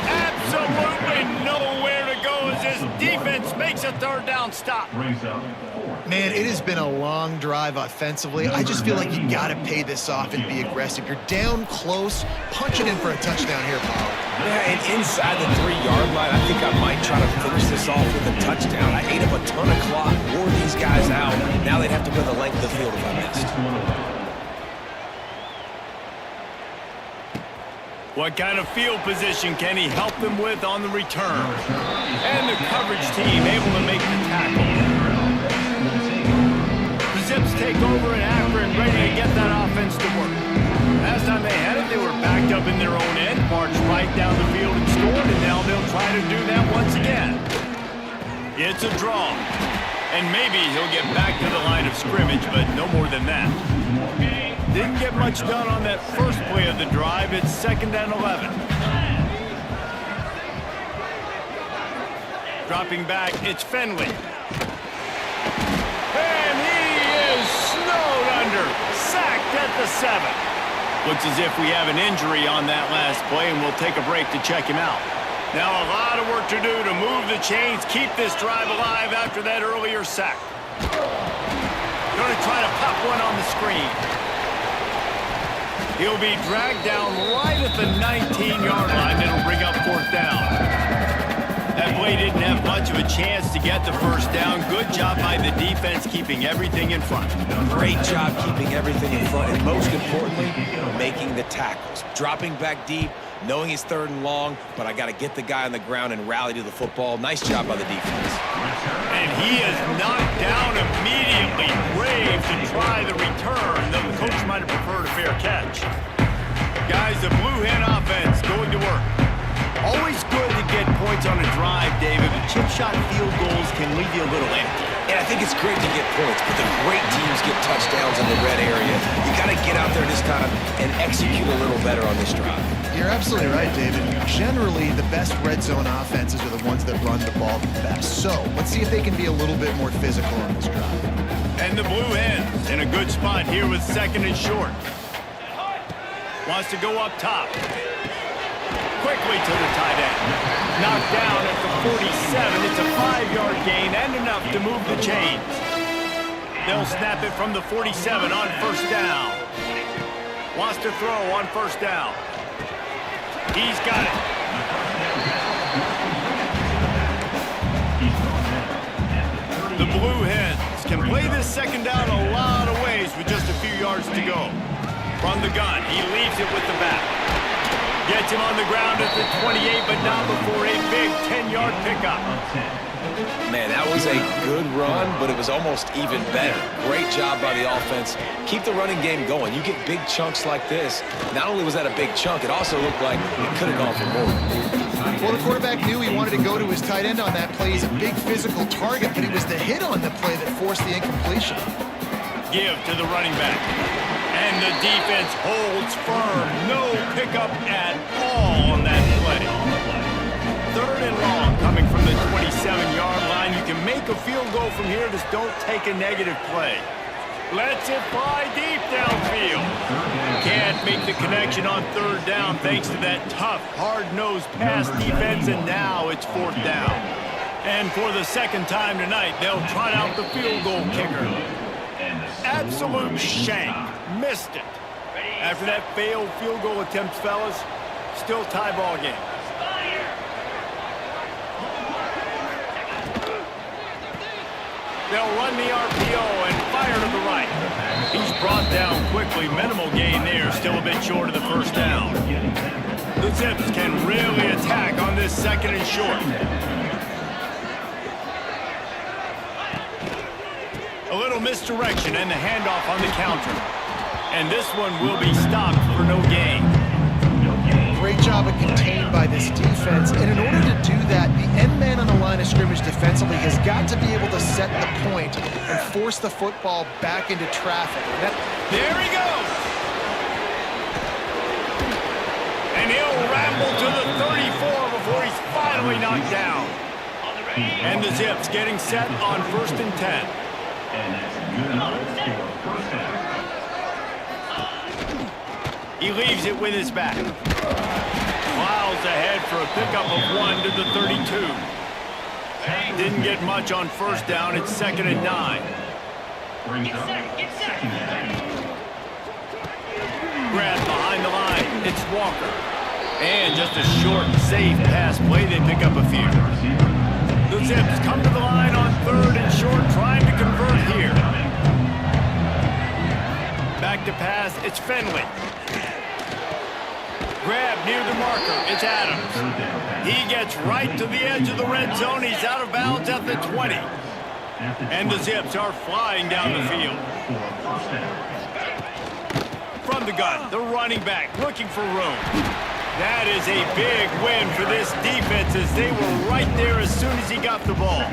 Speaker 1: Absolutely nowhere to go as his defense makes a 3rd down stop.
Speaker 2: Man, it has been a long drive offensively. I just feel like you got to pay this off and be aggressive. You're down close. Punch it in for a touchdown here, Paul.
Speaker 3: Yeah, and inside the 3-yard line, I think I might try to finish this off with a touchdown. I ate up a ton of clock, wore these guys out. Now they'd have to go the length of the field if I missed.
Speaker 1: What kind of field position can he help them with on the return? And the coverage team able to make the tackle. The Zips take over in Akron, ready to get that offense to work. Last time they had it, they were backed up in their own end, marched right down the field and scored, and now they'll try to do that once again. It's a draw. And maybe he'll get back to the line of scrimmage, but no more than that. Didn't get much done on that first play of the drive. It's 2nd and 11. Dropping back, it's Finley. And he is snowed under. Sacked at the 7. Looks as if we have an injury on that last play, and we'll take a break to check him out. Now a lot of work to do to move the chains, keep this drive alive after that earlier sack. Going to try to pop one on the screen. He'll be dragged down right at the 19-yard line. It'll bring up 4th down. That play didn't have much of a chance to get the 1st down. Good job by the defense keeping everything in front.
Speaker 3: Great job keeping everything in front, and most importantly, making the tackles. Dropping back deep, knowing it's 3rd and long, but I got to get the guy on the ground and rally to the football. Nice job by the defense.
Speaker 1: And he is knocked down immediately. Brave to try the return, though the coach might have preferred a fair catch. Guys, the Blue Hen offense going to work. Always good to get points points on a drive, David, but chip shot field goals can leave you a little empty.
Speaker 3: And I think it's great to get points, but the great teams get touchdowns in the red area. You got to get out there this time and execute a little better on this drive.
Speaker 2: You're absolutely right, David. Generally, the best red zone offenses are the ones that run the ball the best. So let's see if they can be a little bit more physical on this drive.
Speaker 1: And the Blue Hens in a good spot here with 2nd and short. Wants to go up top. Quickly to the tight end. Knocked down at the 47. It's a 5-yard gain and enough to move the chains. They'll snap it from the 47 on 1st down. Wants to throw on 1st down. He's got it. The Blue Hens can play this 2nd down a lot of ways with just a few yards to go. From the gun, he leaves it with the back. Gets him on the ground at the 28, but not before a big 10-yard pickup.
Speaker 3: Man, that was a good run, but it was almost even better. Great job by the offense. Keep the running game going. You get big chunks like this. Not only was that a big chunk, it also looked like it could have gone for more.
Speaker 2: Well, the quarterback knew he wanted to go to his tight end on that play. He's a big physical target, but it was the hit on the play that forced the incompletion.
Speaker 1: Give to the running back. And the defense holds firm. No pickup at all on that play. 3rd and long coming from the 27-yard line. You can make a field goal from here. Just don't take a negative play. Lets it fly deep downfield. Can't make the connection on 3rd down thanks to that tough, hard-nosed pass defense, and now it's 4th down. And for the 2nd time tonight, they'll trot out the field goal kicker. Absolute shank. Missed it. After that failed field goal attempt, fellas, still tie ball game. They'll run the RPO and fire to the right. He's brought down quickly. Minimal gain there. Still a bit short of the 1st down. The Zips can really attack on this 2nd and short. A little misdirection and the handoff on the counter. And this one will be stopped for no gain.
Speaker 2: Great job of contained by this defense. And in order to do that, the end man on the line of scrimmage defensively has got to be able to set the point and force the football back into traffic.
Speaker 1: There he goes. And he'll ramble to the 34 before he's finally knocked down. And the Zips getting set on 1st and 10.
Speaker 4: And that's good enough for 1st down.
Speaker 1: He leaves it with his back. Miles ahead for a pickup of 1 to the 32. Didn't get much on 1st down. It's 2nd and 9.
Speaker 4: Get set.
Speaker 1: Grab behind the line. It's Walker. And just a short, safe pass play. They pick up a few. The Zips come to the line on 3rd and short, trying to convert here. Back to pass. It's Finley. Grab near the marker. It's Adams. He gets right to the edge of the red zone. He's out of bounds at the 20. And the Zips are flying down the field. From the gun, the running back looking for room. That is a big win for this defense as they were right there as soon as he got the ball.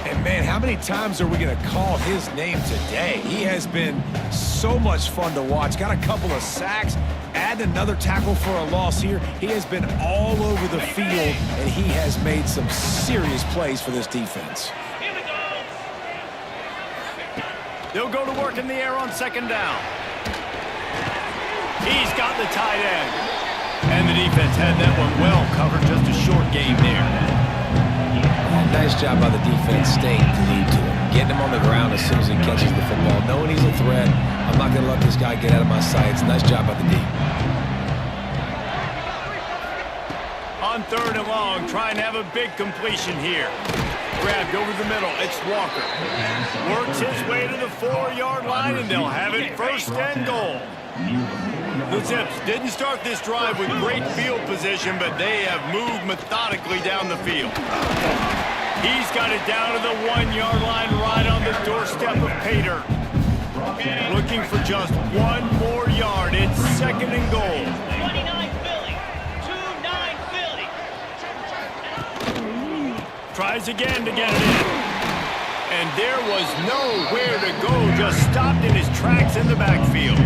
Speaker 3: And man, how many times are we going to call his name today? He has been so much fun to watch. Got a couple of sacks. Add another tackle for a loss here. He has been all over the field, and he has made some serious plays for this defense.
Speaker 1: They'll go to work in the air on 2nd down. He's got the tight end. And the defense had that one well covered. Just a short game there.
Speaker 3: Nice job by the defense staying glued to him. Getting him on the ground as soon as he catches the football. Knowing he's a threat. I'm not going to let this guy get out of my sights. Nice job by the D.
Speaker 1: On 3rd and long, trying to have a big completion here. Grabbed over the middle. It's Walker. Works his way to the 4-yard line, and they'll have it 1st and goal. The Zips didn't start this drive with great field position, but they have moved methodically down the field. He's got it down to the 1-yard line right on the doorstep of Pater. Looking for just 1 more yard. It's 2nd and goal.
Speaker 6: 29 Philly. 2-9 Philly.
Speaker 1: Tries again to get it in. And there was nowhere to go, just stopped in his tracks in the backfield.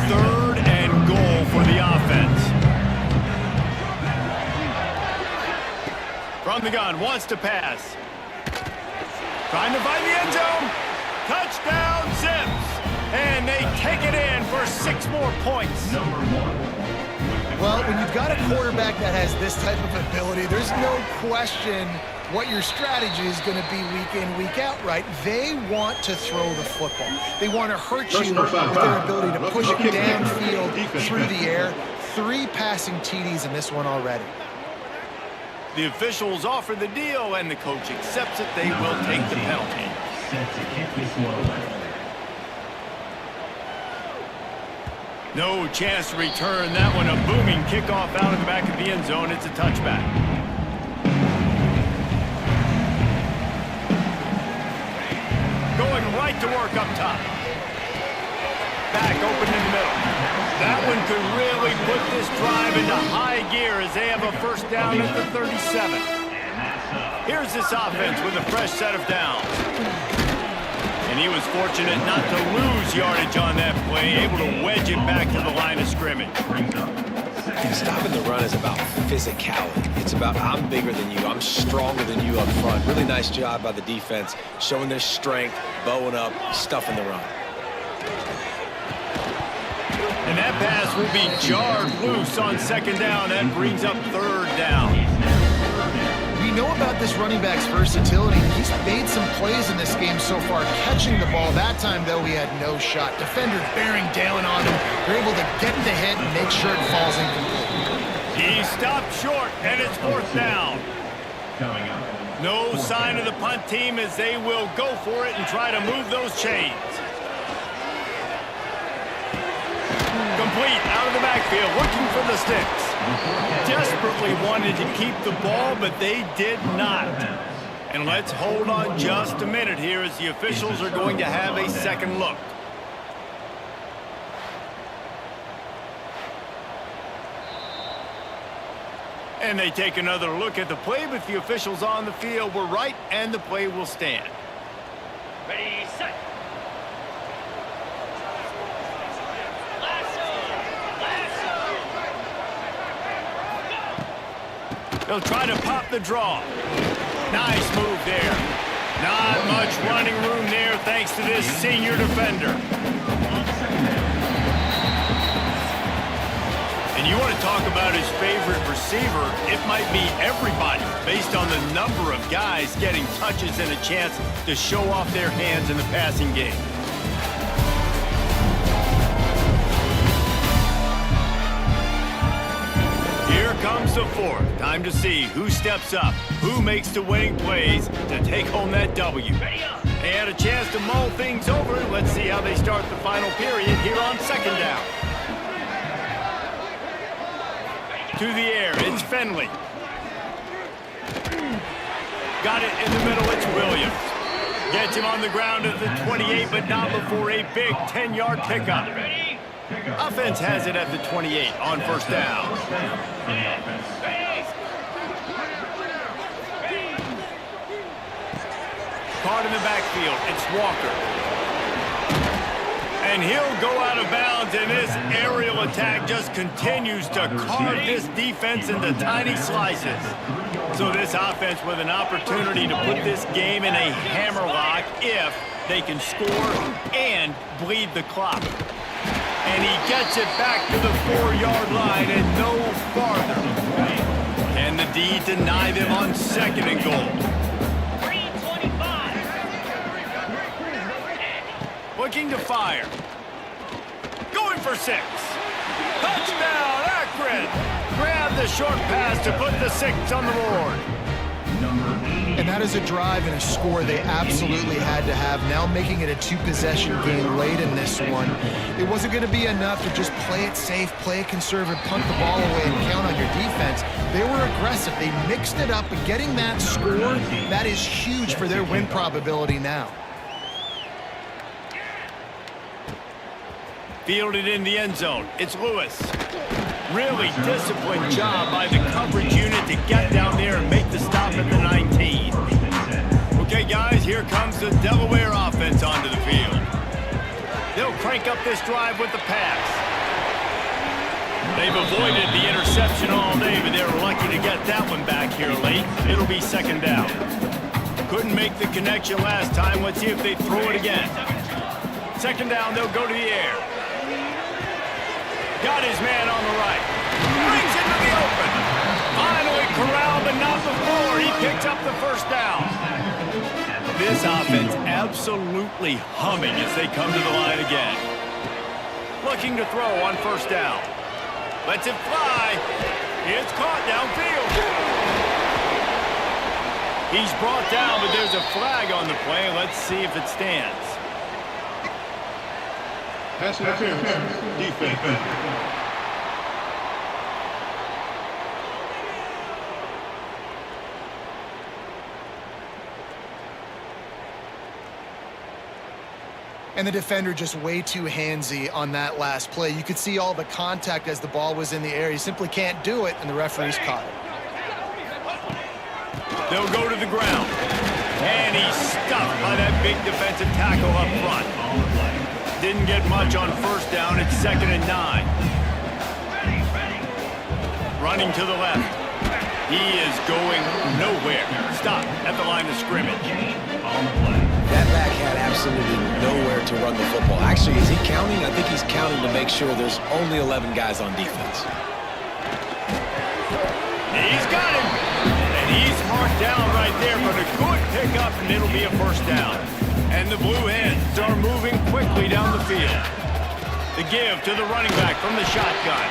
Speaker 1: 3rd and goal for the offense. From the gun, wants to pass. Trying to find the end zone. Touchdown, Zips. And they take it in for 6 more points.
Speaker 2: Well, when you've got a quarterback that has this type of ability, there's no question what your strategy is going to be week in, week out, right? They want to throw the football. They want to hurt you with their ability to push it downfield through the air. 3 passing TDs in this one already.
Speaker 1: The officials offer the deal, and the coach accepts it. They will take the penalty. No chance to return that one. A booming kickoff out of the back of the end zone. It's a touchback. Going right to work up top. Back open in the middle. That one could really put this drive into high gear as they have a first down at the 37. Here's this offense with a fresh set of downs. And he was fortunate not to lose yardage on that play, able to wedge it back to the line of scrimmage.
Speaker 3: Stopping the run is about physicality. It's about I'm bigger than you, I'm stronger than you up front. Really nice job by the defense, showing their strength, bowing up, stuffing the run.
Speaker 1: And that pass will be jarred loose on 2nd down. That brings up 3rd down.
Speaker 2: We know about this running back's versatility. He's made some plays in this game so far, catching the ball. That time, though, he had no shot. Defenders bearing down on him. They're able to get the hit and make sure it falls incomplete.
Speaker 1: He stopped short, and it's 4th down. No sign of the punt team as they will go for it and try to move those chains. Complete out of the backfield, looking for the sticks. Desperately wanted to keep the ball, but they did not. And let's hold on just a minute here as the officials are going to have a second look. And they take another look at the play, but the officials on the field were right, and the play will stand.
Speaker 4: Ready, set.
Speaker 1: They'll try to pop the draw. Nice move there. Not much running room there thanks to this senior defender. And you want to talk about his favorite receiver, it might be everybody based on the number of guys getting touches and a chance to show off their hands in the passing game. Here comes the 4th. Time to see who steps up, who makes the winning plays to take home that W. They had a chance to mull things over. Let's see how they start the final period here on 2nd down. To the air, it's Finley. Got it in the middle, it's Williams. Gets him on the ground at the 28, but not before a big 10-yard pickup. Offense has it at the 28 on 1st down. Caught in the backfield, it's Walker. And he'll go out of bounds, and this aerial attack just continues to carve this defense into tiny slices. So this offense with an opportunity to put this game in a hammerlock if they can score and bleed the clock. And he gets it back to the 4-yard line and no farther. Can the D deny them on 2nd and goal?
Speaker 4: 3:25.
Speaker 1: Looking to fire. Going for 6. Touchdown, Akron! Grab the short pass to put the 6 on the board.
Speaker 2: And that is a drive and a score they absolutely had to have. Now making it a 2-possession game late in this one. It wasn't going to be enough to just play it safe, play it conservative, punt the ball away, and count on your defense. They were aggressive. They mixed it up, and getting that score, that is huge for their win probability now.
Speaker 1: Fielded in the end zone. It's Lewis. Really disciplined job by the coverage unit to get down there and make the stop at the 19. Okay, guys, here comes the Delaware offense onto the field. They'll crank up this drive with the pass. They've avoided the interception all day, but they're lucky to get that one back here late. It'll be second down. Couldn't make the connection last time. Let's see if they throw it again. Second down, they'll go to the air. Got his man on the right. Brings it to the open. Finally corralled, but not before. He picks up the first down. This offense absolutely humming as they come to the line again. Looking to throw on first down. Lets it fly. It's caught downfield. He's brought down, but there's a flag on the play. Let's see if it stands.
Speaker 6: Pass interference. Defense.
Speaker 2: And the defender just way too handsy on that last play. You could see all the contact as the ball was in the air. He simply can't do it, and the referee's caught it.
Speaker 1: They'll go to the ground. And he's stuffed by that big defensive tackle up front. Didn't get much on first down. It's 2nd and 9. Running to the left. He is going nowhere. Stop at the line of scrimmage.
Speaker 3: That back had absolutely nowhere to run the football. Actually, is he counting? I think he's counting to make sure there's only 11 guys on defense.
Speaker 1: He's got him. And he's marked down right there, but a good pickup, and it'll be a first down. And the Blue Hens are moving quickly down the field. The give to the running back from the shotgun.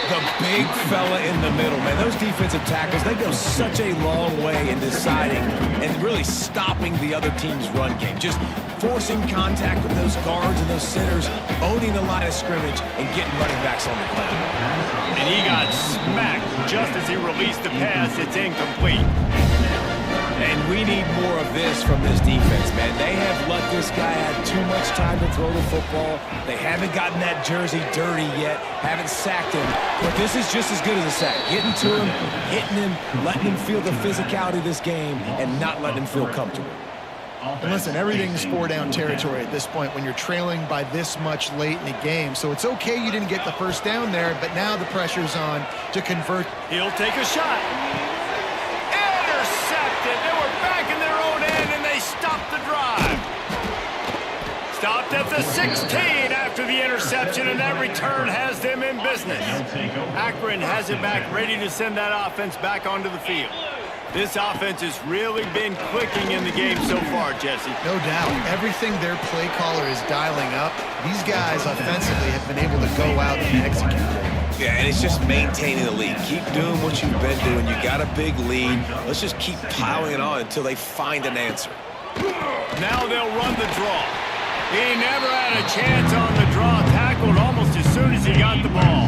Speaker 3: The big fella in the middle, man. Those defensive tackles, they go such a long way in deciding and really stopping the other team's run game. Just forcing contact with those guards and those centers, owning the line of scrimmage, and getting running backs on the ground.
Speaker 1: And he got smacked just as he released the pass. It's incomplete.
Speaker 3: And we need more of this from this defense, man. They have let this guy have too much time to throw the football. They haven't gotten that jersey dirty yet, haven't sacked him. But this is just as good as a sack. Getting to him, hitting him, letting him feel the physicality of this game, and not letting him feel comfortable.
Speaker 2: And listen, everything's 4-down territory at this point when you're trailing by this much late in the game. So it's okay you didn't get the first down there, but now the pressure's on to convert.
Speaker 1: He'll take a shot. They were back in their own end, and they stopped the drive. Stopped at the 16 after the interception, and that return has them in business. Akron has it back, ready to send that offense back onto the field. This offense has really been clicking in the game so far, Jesse.
Speaker 2: No doubt. Everything their play caller is dialing up, these guys offensively have been able to go out and execute.
Speaker 3: Yeah, and it's just maintaining the lead. Keep doing what you've been doing. You got a big lead. Let's just keep piling it on until they find an answer.
Speaker 1: Now they'll run the draw. He never had a chance on the draw. Tackled almost as soon as he got the ball.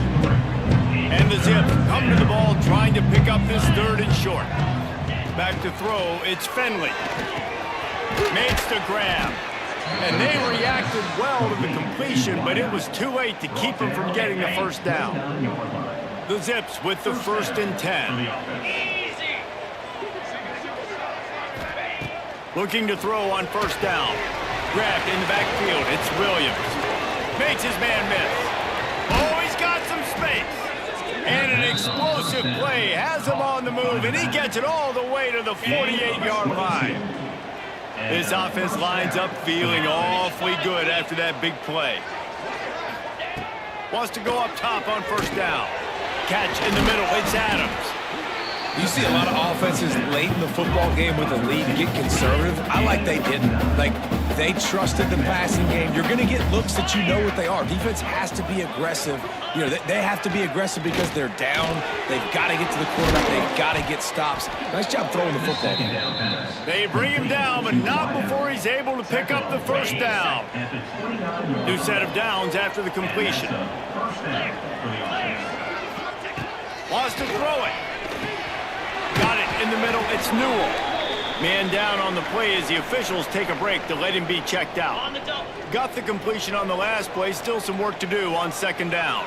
Speaker 1: And the Zips come to the ball, trying to pick up this 3rd and short. Back to throw, it's Fenley. Makes the grab. And they reacted well to the completion, but it was too late to keep them from getting the first down. The Zips with the 1st and 10. Looking to throw on first down. Grabbed in the backfield, it's Williams. Makes his man miss. Oh, he's got some space. And an explosive play has him on the move, and he gets it all the way to the 48-yard line. This offense lines up feeling awfully good after that big play. Wants to go up top on first down. Catch in the middle, it's Adams.
Speaker 3: You see a lot of offenses late in the football game with a lead get conservative. I like they didn't. Like, they trusted the passing game. You're going to get looks that you know what they are. Defense has to be aggressive. You know, they have to be aggressive because they're down. They've got to get to the quarterback. They've got to get stops. Nice job throwing the football.
Speaker 1: They bring him down, but not before he's able to pick up the first down. New set of downs after the completion. Wants to throw it. Got it in the middle. It's Newell. Man down on the play as the officials take a break to let him be checked out. Got the completion on the last play. Still some work to do on second down.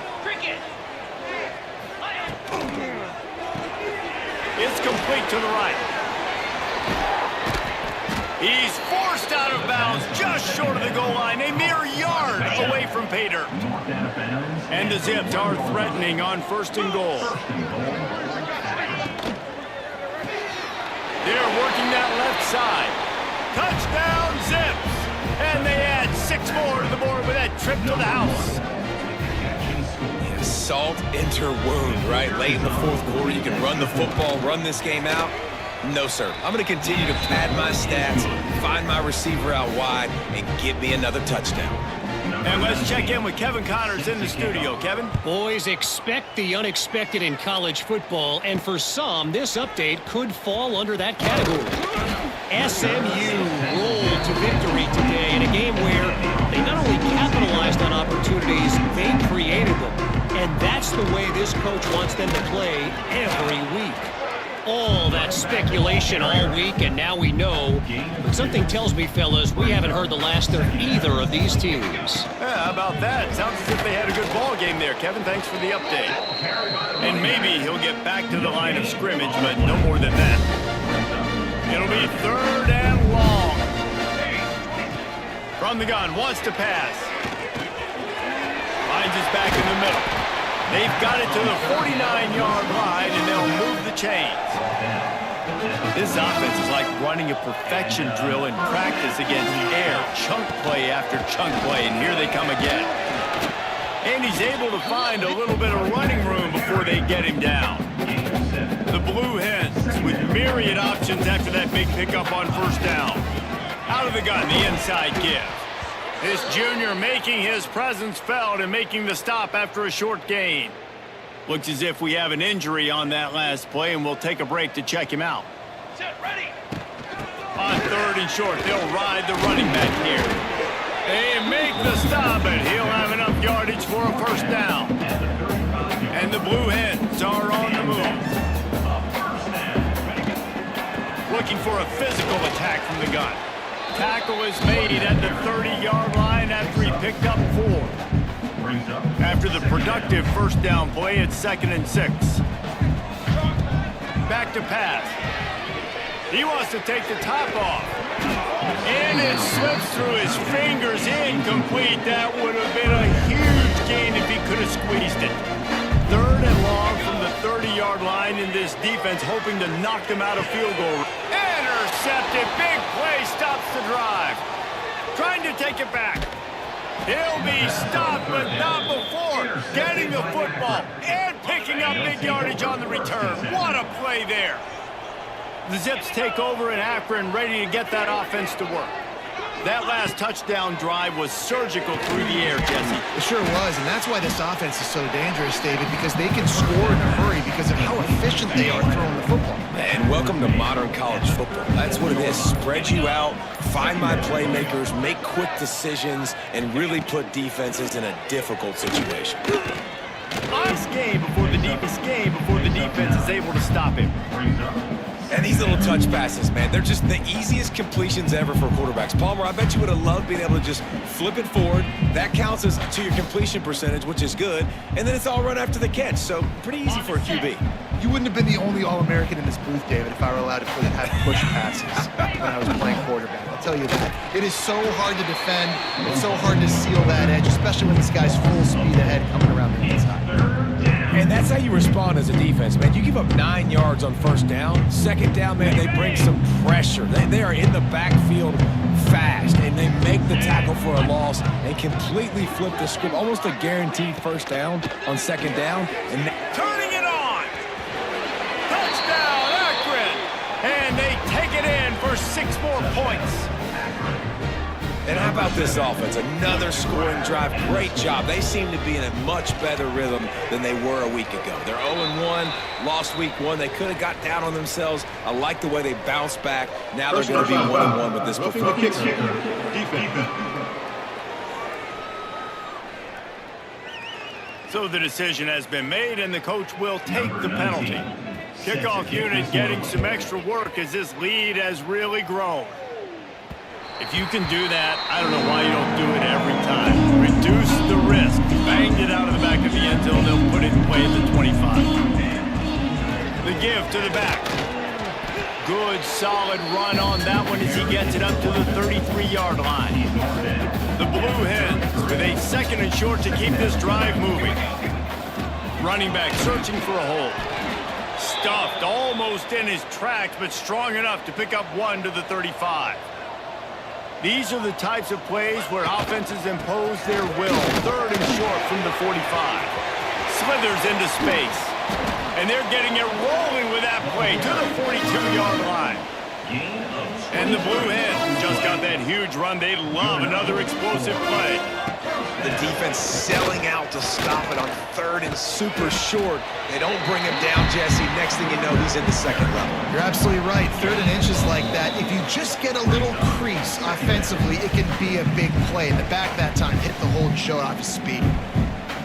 Speaker 1: It's complete to the right. He's forced out of bounds just short of the goal line, a mere yard away from pay dirt. And the Zips are threatening on 1st and goal. They're working that left side. Touchdown, Zips! And they add 6 more to the board with that trip to the house.
Speaker 3: Yeah, salt into wound, right? Late in the 4th quarter, you can run the football, run this game out. No, sir. I'm going to continue to pad my stats, find my receiver out wide, and give me another touchdown.
Speaker 1: And let's check in with Kevin Connors in the studio. Kevin?
Speaker 5: Boys, expect the unexpected in college football, and for some, this update could fall under that category. SMU rolled to victory today in a game where they not only capitalized on opportunities, they created them. And that's the way this coach wants them to play every week. All that speculation all week, and now we know. But something tells me, fellas, we haven't heard the last of either of these teams.
Speaker 1: Yeah, how about that? Sounds as if they had a good ball game there, Kevin. Thanks for the update. And maybe he'll get back to the line of scrimmage, but no more than that. It'll be 3rd and long. From the gun, wants to pass. Finds his back in the middle. They've got it to the 49-yard line, and they'll move the chains. This offense is like running a perfection drill in practice against air. Chunk play after chunk play, and here they come again. And he's able to find a little bit of running room before they get him down. The Blue Hens with myriad options after that big pickup on 1st down. Out of the gun, the inside give. This junior making his presence felt and making the stop after a short gain. Looks as if we have an injury on that last play, and we'll take a break to check him out.
Speaker 4: Set, ready.
Speaker 1: On 3rd and short, they'll ride the running back here. They make the stop, and he'll have enough yardage for a 1st down. And the Blue Hens are on the move. Looking for a physical attack from the gun. Tackle is made at the 30-yard line after he picked up 4. After the productive 1st down play, it's 2nd and 6. Back to pass. He wants to take the top off. And it slips through his fingers, incomplete. That would have been a huge gain if he could have squeezed it. 3rd and long from the 30-yard line, in this defense hoping to knock them out of field goal. Intercepted. Big play stops the drive. Trying to take it back. He'll be stopped, but not before getting the football and picking up big yardage on the return. What a play there. The Zips take over in Akron, ready to get that offense to work. That last touchdown drive was surgical through the air, Jesse.
Speaker 2: It sure was, and that's why this offense is so dangerous, David, because they can score in a hurry because of how efficient they are throwing the football.
Speaker 3: And welcome to modern college football. That's what it is. Spread you out, find my playmakers, make quick decisions, and really put defenses in a difficult situation.
Speaker 1: Nice game before the defense is able to stop him.
Speaker 3: And these little touch passes, man, they're just the easiest completions ever for quarterbacks. Palmer, I bet you would have loved being able to just flip it forward. That counts as to your completion percentage, which is good. And then it's all run after the catch, so pretty easy for a QB.
Speaker 2: You wouldn't have been the only All-American in this booth, David, if I were allowed to have push passes when I was playing quarterback. I'll tell you that. It is so hard to defend. It's so hard to seal that edge, especially when this guy's full speed ahead coming around the inside.
Speaker 3: And that's how you respond as a defense, man. You give up 9 yards on 1st down. 2nd down, man, they bring some pressure. They are in the backfield fast, and they make the tackle for a loss and completely flip the script. Almost a guaranteed 1st down on 2nd down. And
Speaker 1: Turning it on. Touchdown, Akron. And they take it in for 6 more points.
Speaker 3: And how about this offense? Another scoring drive. Great job. They seem to be in a much better rhythm than they were a week ago. They're 0-1, lost week 1. They could have got down on themselves. I like the way they bounced back. Now they're going to be 1-1 with this performance.
Speaker 6: Defense.
Speaker 1: So the decision has been made, and the coach will take the penalty. Kickoff unit getting some extra work as this lead has really grown. If you can do that, I don't know why you don't do it every time. Reduce the risk. Banged it out of the back of the end zone. They'll put it in play at the 25. The give to the back. Good, solid run on that one as he gets it up to the 33-yard line. The Blue Hens with a 2nd and short to keep this drive moving. Running back searching for a hole. Stuffed almost in his tracks, but strong enough to pick up 1 to the 35. These are the types of plays where offenses impose their will. 3rd and short from the 45. Slithers into space. And they're getting it rolling with that play to the 42-yard line. And the Blue Hens just got that huge run. They love another explosive play.
Speaker 3: The defense selling out to stop it on 3rd and super short. They don't bring him down, Jesse. Next thing you know, he's in the 2nd level.
Speaker 2: You're absolutely right. 3rd and inches like that, if you just get a little crease offensively, it can be a big play. The back that time hit the hole and showed off his speed.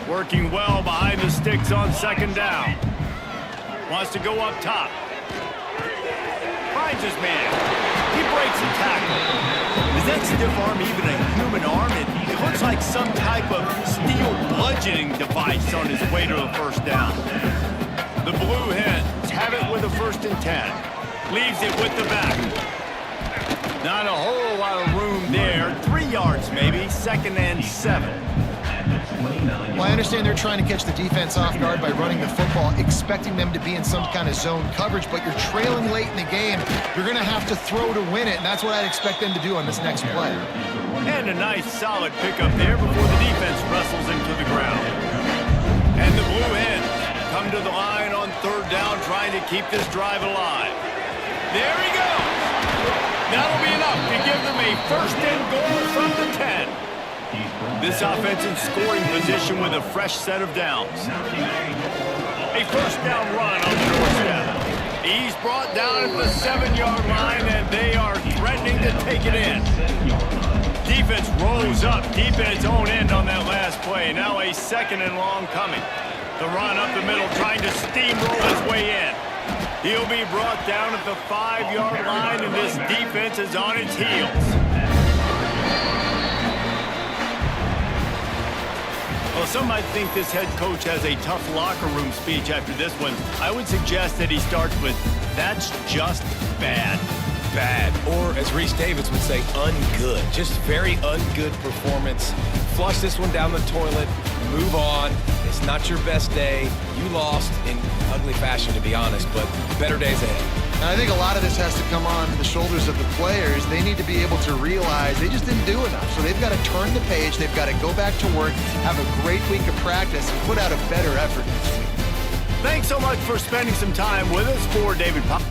Speaker 1: Working well behind the sticks on 2nd down. Wants to go up top. Finds his man. He breaks the tackle. Is that stiff arm even a human arm? It looks like some type of steel bludgeoning device on his way to a 1st down. The Blue Hens have it with a 1st and 10. Leaves it with the back. Not a whole lot of room there. 3 yards maybe. 2nd and 7.
Speaker 2: Well, I understand they're trying to catch the defense off guard by running the football, expecting them to be in some kind of zone coverage, but you're trailing late in the game. You're going to have to throw to win it, and that's what I'd expect them to do on this next play.
Speaker 1: And a nice, solid pickup there before the defense wrestles him to the ground. And the Blue Hens come to the line on 3rd down, trying to keep this drive alive. There he goes. That'll be enough to give them a 1st and goal from the 10. This offense in scoring position with a fresh set of downs. A 1st down run on the doorstep. He's brought down at the 7-yard line, and they are threatening to take it in. Defense rose up deep in its own end on that last play. Now a 2nd and long coming. The run up the middle, trying to steamroll his way in. He'll be brought down at the 5-yard line, and this defense is on its heels. Well, some might think this head coach has a tough locker room speech after this one. I would suggest that he starts with, "That's just bad."
Speaker 3: Bad, or as Reese Davis would say, ungood. Just very ungood performance. Flush this one down the toilet, move on. It's not your best day. You lost in ugly fashion, to be honest, but better days ahead.
Speaker 2: And I think a lot of this has to come on the shoulders of the players. They need to be able to realize they just didn't do enough. So they've got to turn the page. They've got to go back to work, have a great week of practice, and put out a better effort next week.
Speaker 1: Thanks so much for spending some time with us. For David Pop.